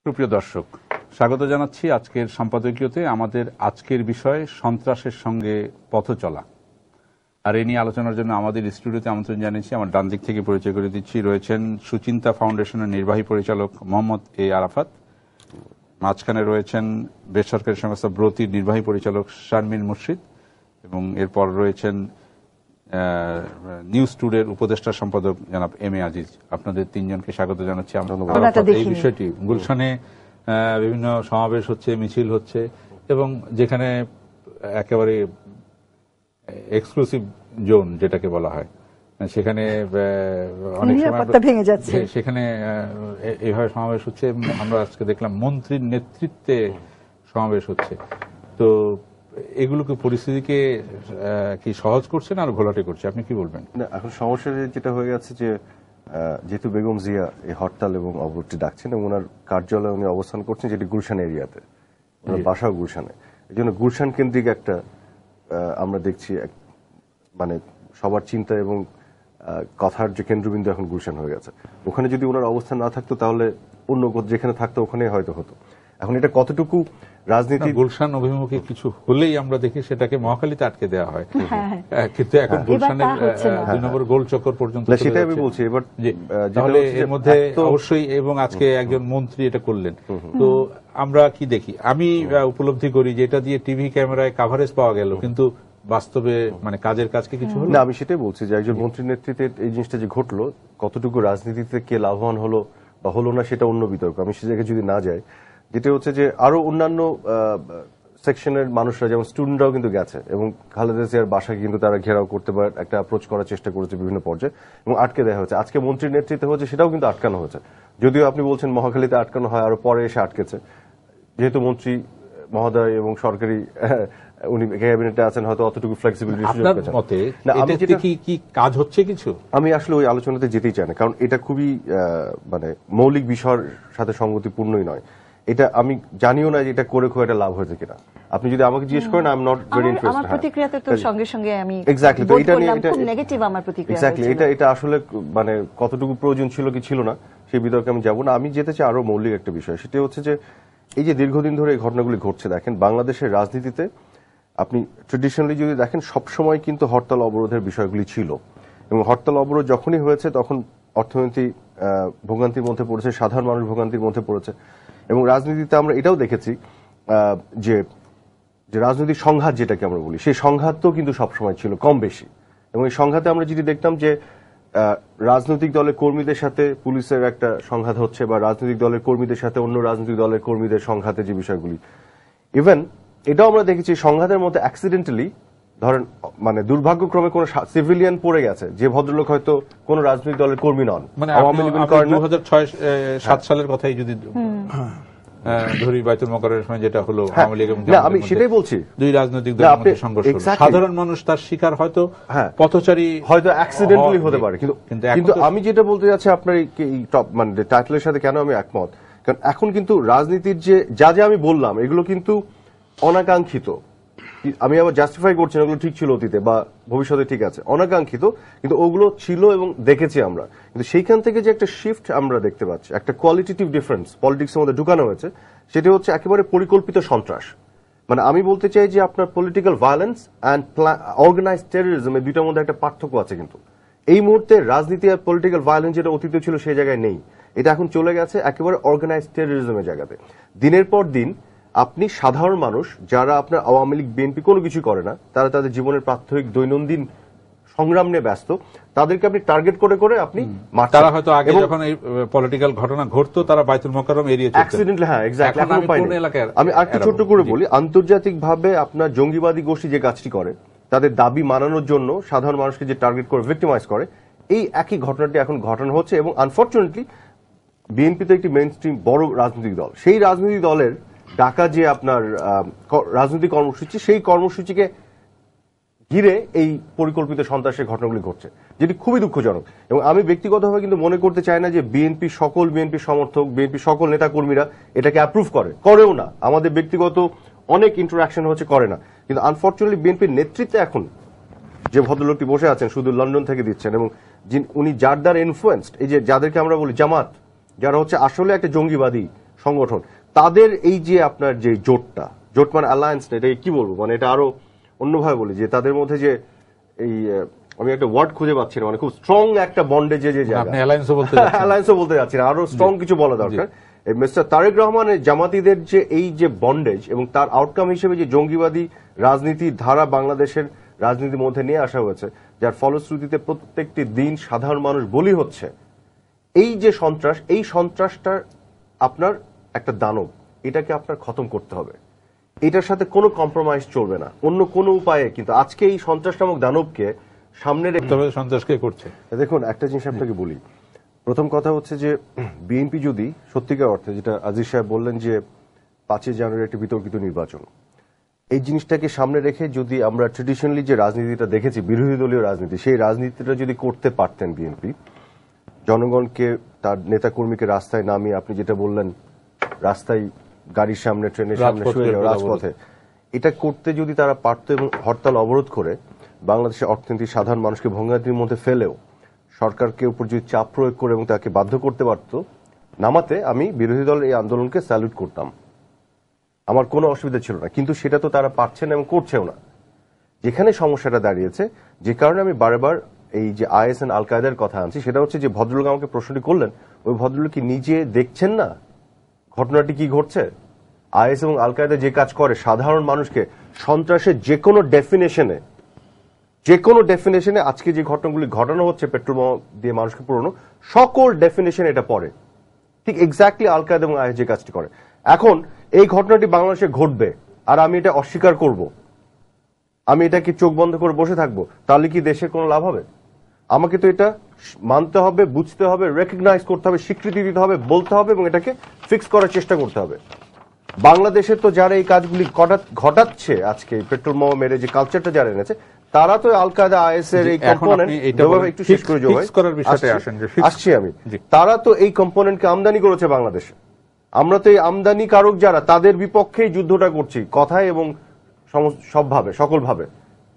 সুপ্রিয় দর্শক, স্বাগত জানাচ্ছি আজকের সম্পাদকীয়তে। আমাদের আজকের বিষয় সন্ত্রাসের সঙ্গে পথ চলা। আর এ নিয়ে আলোচনার জন্য আমাদের স্টুডিওতে আমন্ত্রণ জানিয়েছি, আমার ডান দিক থেকে পরিচয় করে দিচ্ছি, রয়েছেন সুচিন্তা ফাউন্ডেশনের নির্বাহী পরিচালক মোহাম্মদ এ আরাফাত। মাঝখানে রয়েছেন বেসরকারি সংস্থা ব্রতির নির্বাহী পরিচালক শারমিন মুর্শিদ, এবং এরপর রয়েছেন নিউজ টুডের উপদেষ্টা সম্পাদক জনাব এম এ আজিজ। আপনাদের তিনজনকে স্বাগত জানাচ্ছি। এই বিষয়টি গুলশানে বিভিন্ন সমাবেশ হচ্ছে, মিছিল হচ্ছে, এবং যেখানে একেবারে এক্সক্লুসিভ জোন যেটাকে বলা হয়, সেখানে অনেক সময় ভেঙে যাচ্ছে, সেখানে এইভাবে সমাবেশ হচ্ছে। আমরা আজকে দেখলাম মন্ত্রীর নেতৃত্বে সমাবেশ হচ্ছে। তো এগুলোকে পরিস্থিতিকে কি সহজ করছে না আর ঘোলাটে করছে, আপনি কি বলবেন? এখন সমস্যা যেটা হয়ে গেছে যে যেহেতু বেগম জিয়া এই হরতাল এবং অবরোধটি ডাকছেন এবং ওনার কার্যালয়ে উনি অবস্থান করছেন যেটি গুলশান এরিয়াতে, ওনার বাসাও গুলশানে, এই জন্য গুলশান কেন্দ্রিক একটা আমরা দেখছি মানে সবার চিন্তা এবং কথার যে কেন্দ্রবিন্দু এখন গুলশান হয়ে গেছে। ওখানে যদি ওনার অবস্থান না থাকতো তাহলে অন্য যেখানে থাকতো ওখানে হয়তো হতো। এখন এটা কতটুকু রাজনীতি, গুলশান অভিমুখে কিছু হলেই আমরা দেখি সেটাকে মহাখালীতে আটকে দেওয়া হয়, কিন্তু এখন গুলশানের 2 নম্বর গোল চক্কর পর্যন্ত। সেটাই আমি বলছি। এবার তাহলে এর মধ্যে অবশ্যই, এবং আজকে একজন মন্ত্রী এটা করলেন, তো আমরা কি দেখি, আমি উপলব্ধি করি যে এটা দিয়ে টিভি ক্যামেরায় কাভারেজ পাওয়া গেল, কিন্তু বাস্তবে মানে কাজের কাজকে কিছু হলো না। আমি সেটাই বলছি যে একজন মন্ত্রীর নেতৃত্বে এই জিনিসটা যে ঘটলো, কতটুকু রাজনীতিতে কে লাভবান হলো বা হলো না সেটা অন্য বিতর্ক। আমি সে জায়গায় যদি না যাই, যেটা হচ্ছে যে আরো অন্যান্য সেকশনের মানুষরা যেমন স্টুডেন্টরাও কিন্তু গেছে এবং খালেদা জিয়ার বাসাকে কিন্তু তারা ঘেরাও করতে পারে, একটা অ্যাপ্রোচ করার চেষ্টা করেছে বিভিন্ন পর্যায়ে এবং আটকে দেওয়া হয়েছে। আজকে মন্ত্রীর নেতৃত্বে হচ্ছে সেটাও কিন্তু আটকানো হয়েছে, যদিও আপনি বলছেন মহাখালীতে আটকানো হয়, আরো পরে এসে আটকেছে। যেহেতু মন্ত্রী মহোদয় এবং সরকারি উনি ক্যাবিনেটে আছেন, হয়তো অতটুকু ফ্লেক্সিবিলিটি সুযোগ পেয়েছেন। কি কাজ হচ্ছে কিছু? আমি আসলে ওই আলোচনাতে যেতেই চাই না, কারণ এটা খুবই মানে মৌলিক বিষয়ের সাথে সঙ্গতিপূর্ণই নয়। এটা আমি জানিও না যে এটা করে খুব একটা লাভ হয়েছে কিনা। আপনি যদি আমাকে জিজ্ঞেস করেন, I am not very interested. আমার প্রতিক্রিয়াতে তো সঙ্গে সঙ্গে আমি এক্স্যাক্টলি তো এটা নিয়ে খুব নেগেটিভ আমার প্রতিক্রিয়া। এক্স্যাক্টলি এটা আসলে মানে কতটুকু প্রয়োজন ছিল কি ছিল না সেই বিতর্কে আমি যাব না। আমি যেতে চাই আরো মৌলিক একটা বিষয়, সেটা হচ্ছে যে এই যে দীর্ঘদিন ধরে এই ঘটনাগুলি ঘটছে, দেখেন বাংলাদেশের রাজনীতিতে আপনি ট্রেডিশনালি যদি দেখেন সবসময় কিন্তু হরতাল অবরোধের বিষয়গুলি ছিল, এবং হরতাল অবরোধ যখনই হয়েছে তখন অর্থনীতি ভোগান্তির মধ্যে পড়েছে, সাধারণ মানুষ ভোগান্তির মধ্যে পড়েছে। এবং রাজনীতিতে আমরা এটাও দেখেছি যে রাজনৈতিক সংঘাত যেটাকে আমরা বলি, সেই সংঘাত তো কিন্তু সবসময় ছিল কম বেশি। এবং এই সংঘাতে আমরা যদি দেখতাম যে রাজনৈতিক দলের কর্মীদের সাথে পুলিশের একটা সংঘাত হচ্ছে, বা রাজনৈতিক দলের কর্মীদের সাথে অন্য রাজনৈতিক দলের কর্মীদের সংঘাতে যে বিষয়গুলি, ইভেন এটাও আমরা দেখেছি সংঘাতের মধ্যে অ্যাক্সিডেন্টালি ধরেন মানে দুর্ভাগ্যক্রমে কোন সিভিলিয়ান পড়ে গেছে, যে ভদ্রলোক হয়তো কোন রাজনৈতিক দলের কর্মী নন। মানে 2006-07 সালের কথাই যদি ধরি, বাইতুল মোকাররমের সময় যেটা হলো, আওয়ামী লীগ এবং আমি সেটাই বলছি, দুই রাজনৈতিক দলের মধ্যে সংঘর্ষ হলো, সাধারণ মানুষ তার শিকার হয়তো পথচারী হয়তো অ্যাক্সিডেন্টালি হতে পারে। কিন্তু আমি যেটা বলতে যাচ্ছি আপনার এই মানে টাইটেলের সাথে কেন আমি একমত, কারণ এখন কিন্তু রাজনীতির যে যা আমি বললাম এগুলো কিন্তু অনাকাঙ্ক্ষিত। আমি আবার জাস্টিফাই করছি না ওগুলো ঠিক ছিল অতীতে বা ভবিষ্যতে ঠিক আছে, অনাকাঙ্ক্ষিত, কিন্তু ওগুলো ছিল এবং দেখেছি আমরা। কিন্তু সেইখান থেকে যে একটা শিফট আমরা দেখতে পাচ্ছি, একটা কোয়ালিটেটিভ ডিফারেন্স পলিটিক্সের মধ্যে ঢুকানো হয়েছে, সেটা হচ্ছে একেবারে পরিকল্পিত সন্ত্রাস। মানে আমি বলতে চাই যে আপনার political violence and organised terrorism, এই দুইটার মধ্যে একটা পার্থক্য আছে। কিন্তু এই মুহূর্তে রাজনীতি আর পলিটিক্যাল ভায়োলেন্স যেটা অতীতে ছিল সেই জায়গায় নেই, এটা এখন চলে গেছে একেবারে অর্গানাইজড টেররিজমের জায়গাতে। দিনের পর দিন আপনি সাধারণ মানুষ যারা আপনার আওয়ামী লীগ বিএনপি কোনো কিছু করে না, তারা তাদের জীবনের প্রাত্যহিক দৈনন্দিন সংগ্রাম নিয়ে ব্যস্ত, তাদেরকে আপনি টার্গেট করে করে আপনি তারা হয়তো আগে যখন এই পলিটিক্যাল ঘটনা ঘটতো তারা বাইতুল মোকাররম এরিয়া অ্যাক্সিডেন্টলি, হ্যাঁ এক্স্যাক্টলি। আমি আরেকটু ছোট্ট করে বলি, আন্তর্জাতিকভাবে আপনার জঙ্গিবাদী গোষ্ঠী যে কাজটি করে, তাদের দাবি মানানোর জন্য সাধারণ মানুষকে যে টার্গেট করে ভিক্টিমাইজ করে, এই একই ঘটনাটি এখন ঘটানো হচ্ছে। এবং আনফরচুনেটলি বিএনপি তো একটি মেইন স্ট্রিম বড় রাজনৈতিক দল, সেই রাজনৈতিক দলের ঢাকা যে আপনার রাজনৈতিক কর্মসূচি, সেই কর্মসূচিকে ঘিরে এই পরিকল্পিত সন্ত্রাসের ঘটনাগুলি ঘটছে, যেটি খুবই দুঃখজনক। এবং আমি ব্যক্তিগতভাবে কিন্তু মনে করতে চাই না যে বিএনপি সমর্থক, বিএনপি সকল নেতা কর্মীরা এটাকে অ্যাপ্রুভ করেও না। আমাদের ব্যক্তিগত অনেক ইন্টারাকশন হচ্ছে, করে না। কিন্তু আনফরচুনেটলি বিএনপির নেতৃত্বে এখন যে ভদ্রলোকটি বসে আছেন, শুধু লন্ডন থেকে দিচ্ছেন, এবং উনি যার দ্বারা ইনফ্লুয়েন্সড, এই যে যাদেরকে আমরা বলি জামাত, যারা হচ্ছে আসলে একটা জঙ্গিবাদী সংগঠন, তাদের এই যে আপনার যে জোট মানে অ্যালায়েন্স, এটা কি বলবো, মানে এটা আরো অন্যভাবে বলি যে তাদের মধ্যে যে এই আমি একটা ওয়ার্ড খুঁজে পাচ্ছি না, মানে খুব স্ট্রং একটা বন্ডে যে জায়গা, আপনি অ্যালায়েন্সও বলতে যাচ্ছি না, আরো স্ট্রং কিছু বলা দরকার। মিস্টার তারেক রহমানের জামাতিদের যে এই যে বন্ডেজ এবং তার আউটকাম হিসেবে যে জঙ্গিবাদী রাজনীতির ধারা বাংলাদেশের রাজনীতির মধ্যে নিয়ে আসা হয়েছে, যার ফলশ্রুতিতে প্রত্যেকটি দিন সাধারণ মানুষ বলি হচ্ছে, এই যে সন্ত্রাস, এই সন্ত্রাসটার আপনার একটা দানব, এটাকে আপনার খতম করতে হবে। এটার সাথে কোনো কম্প্রোমাইজ চলবে না, অন্য কোনো উপায়ে। কিন্তু আজকে এই সন্ত্রাস নামক দানবকে সামনে রেখে সন্ত্রাসকে করছে। দেখুন, একটা জিনিস আপনাকে বলি, প্রথম কথা হচ্ছে যে বিএনপি যদি সত্যিকার অর্থে, যেটা আজিজ সাহেব বললেন যে 5 জানুয়ারি একটি বিতর্কিত নির্বাচন, এই জিনিসটাকে সামনে রেখে যদি আমরা ট্রেডিশনালি যে রাজনীতিটা দেখেছি, বিরোধী দলীয় রাজনীতি, সেই রাজনীতিটা যদি করতে পারতেন বিএনপি, জনগণকে, তার নেতাকর্মীকে রাস্তায় নামিয়ে, আপনি যেটা বললেন রাস্তায়, গাড়ির সামনে, ট্রেনের সামনে শুয়ে যাওয়া, রাজপথে, এটা করতে যদি তারা পারত এবং হরতাল অবরোধ করে বাংলাদেশের অর্থনীতি, সাধারণ মানুষকে ভোগান্তির মধ্যে ফেলেও সরকারকে উপর যদি চাপ প্রয়োগ করে এবং তাকে বাধ্য করতে পারত নামাতে, আমি বিরোধী দলের এই আন্দোলনকে স্যালুট করতাম, আমার কোনো অসুবিধা ছিল না। কিন্তু সেটা তো তারা পারছে না এবং করছেও না। যেখানে সমস্যাটা দাঁড়িয়েছে, যে কারণে আমি বারবার এই যে আইএসএন আল কায়দার কথা আনছি, সেটা হচ্ছে যে ভদ্রলোক আমাকে প্রশ্নটি করলেন, ওই ভদ্রলোক কি নিজে দেখছেন না ঘটনাটি কি ঘটছে? আইএস এবং আল কায়দা যে কাজ করে, সাধারণ মানুষকে সন্ত্রাসের যে কোনো ডেফিনেশনে আজকে যে ঘটনাগুলি ঘটানো হচ্ছে, পেট্রোল বোমা দিয়ে মানুষকে পুরোনো, সকল ডেফিনেশনে এটা পড়ে। ঠিক এক্স্যাক্টলি আল কায়দা এবং আইএস যে কাজটি করে। এখন এই ঘটনাটি বাংলাদেশে ঘটবে আর আমি এটা অস্বীকার করব, আমি এটা কি চোখ বন্ধ করে বসে থাকবো? তাহলে কি দেশের কোনো লাভ হবে? আমাকে তো এটা মানতে হবে, বুঝতে হবে, রেকগনাইজ করতে হবে, স্বীকৃতি দিতে হবে, বলতে হবে এবং এটাকে ফিক্স করার চেষ্টা করতে হবে। বাংলাদেশে তো যারা এই কাজগুলি ঘটাচ্ছে, আজকে পেট্রোল বোমা মেরে যে কালচারটা যারা এনেছে, তারা তো আল কায়দা, আইএস এর এই কম্পোনেন্ট, একটু শেষ করে আসছি আমি, তারা তো এই কম্পোনেন্টকে আমদানি করেছে বাংলাদেশে। আমরা তো এই আমদানি কারক যারা, তাদের বিপক্ষেই যুদ্ধটা করছি, কথায় এবং সবভাবে, সকলভাবে,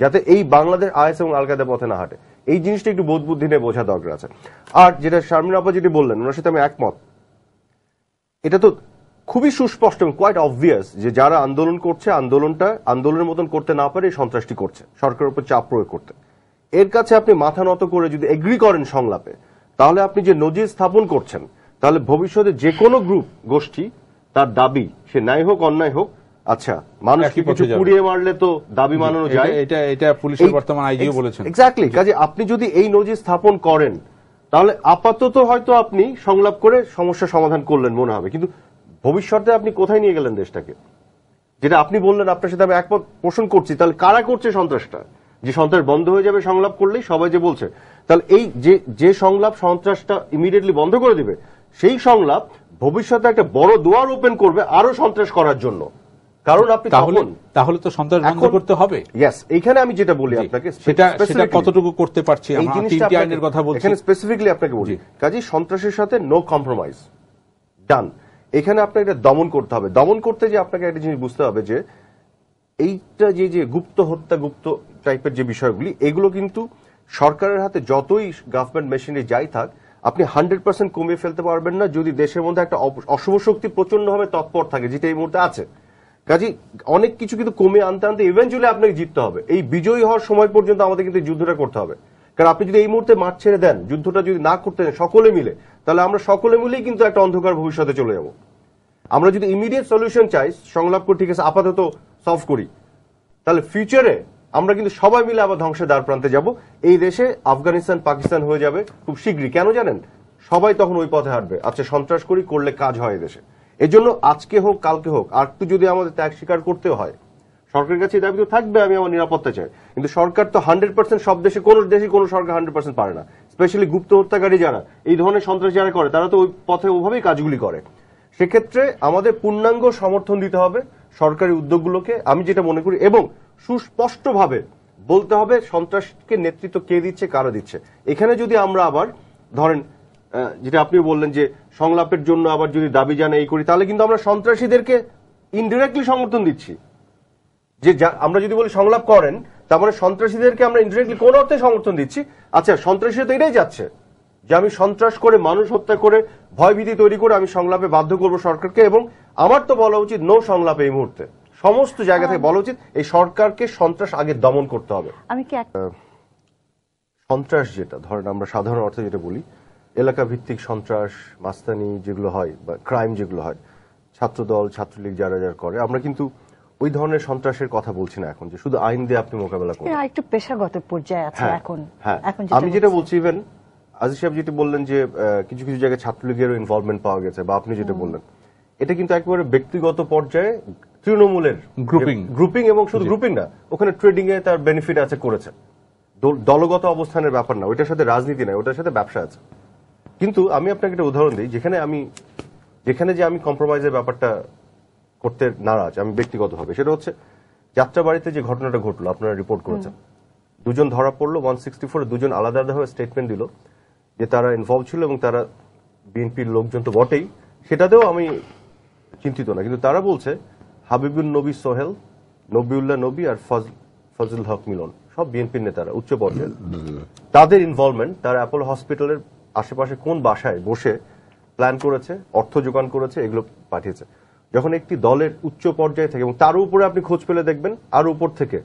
যাতে এই বাংলাদেশ আইএস এবং আল কায়দা পথে না হাঁটে। এই জিনিসটা একটু বোধ বুদ্ধি নিয়ে বোঝা দরকার আছে। আর যেটা শারমিন আপা যেটি বললেন, ওনার সাথে আমি একমত। এটা তো খুবই সুস্পষ্ট এবং কোয়াইট অবভিয়াস যে যারা আন্দোলন করছে, আন্দোলনের মতন করতে না পারে সন্ত্রাসটি করছে, সরকারের উপর চাপ প্রয়োগ করতে। এর কাছে আপনি মাথা নত করে যদি এগ্রি করেন সংলাপে, তাহলে আপনি যে নজির স্থাপন করছেন, তাহলে ভবিষ্যতে যে কোনো গ্রুপ, গোষ্ঠী, তার দাবি, সে ন্যায় হোক অন্যায় হোক, আচ্ছা মানুষকে কিছু পুড়িয়ে মারলে তো দাবি মানানো যায়, এটা পুলিশের বর্তমান আইজিও বলেছেন। এক্স্যাক্টলি। কাজে আপনি যদি এই নজির স্থাপন করেন, তাহলে আপাতত হয়তো আপনি সংলাপ করে সমস্যা সমাধান করলেন মনে হবে, কিন্তু ভবিষ্যতে আপনি কোথায় নিয়ে গেলেন দেশটাকে? যেটা আপনি বললেন, আপনার সাথে আমি একমত পোষণ করছি। তাহলে কারা করছে সন্ত্রাসটা? যে সন্ত্রাস বন্ধ হয়ে যাবে সংলাপ করলেই, সবাই যে বলছে, তাহলে এই যে সংলাপ সন্ত্রাসটা ইমিডিয়েটলি বন্ধ করে দিবে, সেই সংলাপ ভবিষ্যতে একটা বড় দুয়ার ওপেন করবে আরো সন্ত্রাস করার জন্য। কারণ আপনি তাহলে তো সন্ত্রাস বন্ধ করতে হবে। ইয়েস, এইখানে আমি যেটা বলি আপনাকে, সেটা কতটুকু করতে পারছি আমরা, তিনটি আইনের কথা বলছি, এখানে স্পেসিফিকলি আপনাকে বলি, কাজেই সন্ত্রাসের সাথে নো কম্প্রোমাইজ, ডান। এখানে আপনাকে এটা দমন করতে হবে। দমন করতে যে আপনাকে একটা জিনিস বুঝতে হবে যে এইটা যে গুপ্ত হত্যা, গুপ্ত টাইপের যে বিষয়গুলি, এগুলো কিন্তু সরকারের হাতে যতই গভর্নমেন্ট মেশিনারি যাই থাক, আপনি 100% কমিয়ে ফেলতে পারবেন না যদি দেশের মধ্যে একটা অশুভ শক্তি প্রচন্ডভাবে তৎপর থাকে, যেটা এই মুহূর্তে আছে। কাজে অনেক কিছু কিন্তু কমিয়ে আনতে আনতে ইভেন্চুয়ালি আপনাকে জিততে হবে। এই বিজয়ী হওয়ার সময় পর্যন্ত আমাদের কিন্তু যুদ্ধটা করতে হবে। কারণ আপনি যদি এই মুহূর্তে মাঠ ছেড়ে দেন, যুদ্ধটা যদি না করতে দেন সকলে মিলে, তাহলে আমরা সকলে মিলেই কিন্তু একটা অন্ধকার ভবিষ্যতে চলে যাব। আমরা যদি ইমিডিয়েট সলিউশন চাই, সংলাপ করে ঠিক আছে আপাতত সলভ করি, তাহলে ফিউচারে আমরা কিন্তু সবাই মিলে আবার ধ্বংসের দ্বার প্রান্তে যাব। এই দেশে আফগানিস্তান, পাকিস্তান হয়ে যাবে খুব শীঘ্রই। কেন জানেন? সবাই তখন ওই পথে হাঁটবে, আচ্ছা সন্ত্রাস করলে কাজ হয় দেশে। এজন্য আজকে হোক কালকে হোক, আর একটু যদি আমাদের ত্যাগ স্বীকার করতে হয়, সরকারের কাছে দাবি তো থাকবে, আমি আমার নিরাপত্তা চাই, কিন্তু সরকার তো 100% সব দেশে, কোন সরকার 100% পারে না। স্পেশালি গুপ্ত হত্যাকারী যারা, এই ধরনের সন্ত্রাস যারা করে, তারা তো ওই পথে ওভাবেই কাজগুলি করে। সেক্ষেত্রে আমাদের পূর্ণাঙ্গ সমর্থন দিতে হবে সরকারি উদ্যোগগুলোকে, আমি যেটা মনে করি, এবং সুস্পষ্টভাবে বলতে হবে সন্ত্রাসকে নেতৃত্ব কে দিচ্ছে, কারা দিচ্ছে। এখানে যদি আমরা আবার ধরেন, যেটা আপনি বললেন যে সংলাপের জন্য আবার যদি দাবি জানাই এই করি, তাহলে কিন্তু আমরা সন্ত্রাসীদেরকে ইনডিরেক্টলি সমর্থন দিচ্ছি। যে আমরা যদি বলি সংলাপ করেন, তার মানে সন্ত্রাসীদেরকে আমরা ইনডিরেক্টলি কোন অর্থে সমর্থন দিচ্ছি। আচ্ছা, সন্ত্রাসীরা তো এটাই যাচ্ছে যে আমি সন্ত্রাস করে মানুষ হত্যা করে ভয়ভীতি তৈরি করে আমি সংলাপে বাধ্য করব সরকারকে, এবং আমার তো বলা উচিত নো সংলাপে এই মুহূর্তে সমস্ত জায়গা থেকে বলা উচিত এই সরকারকে সন্ত্রাস আগে দমন করতে হবে। আমি কি সন্ত্রাস যেটা ধরেন আমরা সাধারণ অর্থে যেটা বলি এলাকা ভিত্তিক সন্ত্রাস, মাস্তানি যেগুলো হয় বা ক্রাইম যেগুলো হয়, ছাত্রদল ছাত্রলীগ যারা যারা করে, আমরা কিন্তু ওই ধরনের সন্ত্রাসের কথা বলছি না এখন যে শুধু আইন দিয়ে আপনি মোকাবেলা করবেন। একটু পেশাগত পর্যায়ে আছে এখন। হ্যাঁ, এখন আমি যেটা বলছি, ইভেন আজিজ সাহেব যেটা বললেন যে কিছু কিছু জায়গায় ছাত্রলীগেরও ইনভলভমেন্ট পাওয়া গেছে, বা আপনি যেটা বললেন এটা কিন্তু একেবারে ব্যক্তিগত পর্যায়ে তৃণমূলের গ্রুপিং, এবং শুধু গ্রুপিং না, ওখানে ট্রেডিং এ তার বেনিফিট আছে করেছে, দলগত অবস্থানের ব্যাপার না, ওইটার সাথে রাজনীতি নাই, ওটার সাথে ব্যবসা আছে। কিন্তু আমি আপনাকে একটা উদাহরণ দিই, যেখানে যে আমি কম্প্রোমাইজের ব্যাপারটা করতে নারাজ আমি ব্যক্তিগতভাবে, সেটা হচ্ছে যাত্রাবাড়িতে যে ঘটনাটা ঘটলো, আপনারা রিপোর্ট করেছেন, দুজন ধরা পড়লো 164, দুজন আলাদা আলাদাভাবে স্টেটমেন্ট দিল যে তারা ইনভলভ ছিল এবং তারা বিএনপির লোকজন তো বটেই, সেটাতেও আমি চিন্তিত না, কিন্তু তারা বলছে হাবিবুল নবী সোহেল, নবিউল্লাহ নবী আর ফজল হক মিলন সব বিএনপির নেতারা উচ্চ পর্যায়ে, তাদের ইনভলভমেন্ট, তারা অ্যাপোলো হসপিটালের আশেপাশে কোন বাসায় বসে প্ল্যান করেছে, অর্থ যোগান করেছে, এগুলো পাঠিয়েছে। যখন একটি দলের উচ্চ পর্যায়ে থেকে, এবং তার উপরে আপনি খোঁজ পেলে দেখবেন আরো উপর থেকে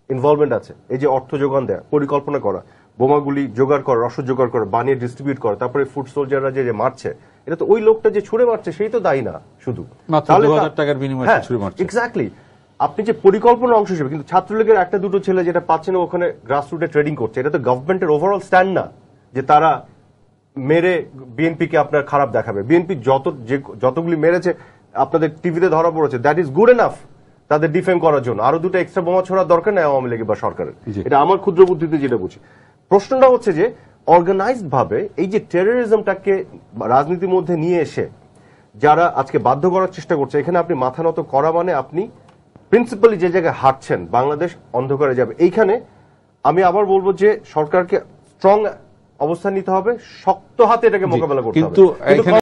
ইনভলভমেন্ট আছে, এই যে অর্থ যোগান দেয়া, পরিকল্পনা করা, বোমাগুলি জোগাড় করা, রসদ জোগাড় করা, বানিয়ে ডিস্ট্রিবিউট করা, তারপরে ফুড সোলজাররা যে মারছে, এটা তো ওই লোকটা যে ছুড়ে মারছে সেই তো দায়ী না শুধু, টাকার বিনিময়ে ছুড়ে মারছে। এক্স্যাক্টলি, আপনি যে পরিকল্পনা অংশ হিসেবে, কিন্তু ছাত্রলীগের একটা দুটো ছেলে যেটা পাচ্ছে না ওখানে গ্রাসরুটে ট্রেডিং করছে, এটা তো গভর্নমেন্টের ওভারঅল স্ট্যান্ড না যে তারা মেরে বিএনপিকে আপনার খারাপ দেখাবে। বিএনপি যতগুলি মেরেছে আপনাদের টিভিতে ধরা পড়েছে, দ্যাট ইজ গুড এনাফ তাদের ডিফেম করার জন্য। আরো দুটো এক্সট্রা বোমা ছোড়ার দরকার নেই আওয়ামী লীগ বা সরকারের, এটা আমার ক্ষুদ্র বুদ্ধিতে যেটা বুঝি। প্রশ্নটা হচ্ছে যে অর্গানাইজড ভাবে এই যে টেররিজমটাকে রাজনীতির মধ্যে নিয়ে এসে যারা আজকে বাধ্য করার চেষ্টা করছে, এখানে আপনি মাথা নত করা মানে আপনি প্রিন্সিপালি যে জায়গায় হাঁটছেন, বাংলাদেশ অন্ধকারে যাবে। এইখানে আমি আবার বলবো যে সরকারকে স্ট্রং অবস্থান নিতে হবে, শক্ত হাতে এটাকে মোকাবেলা করতে হবে।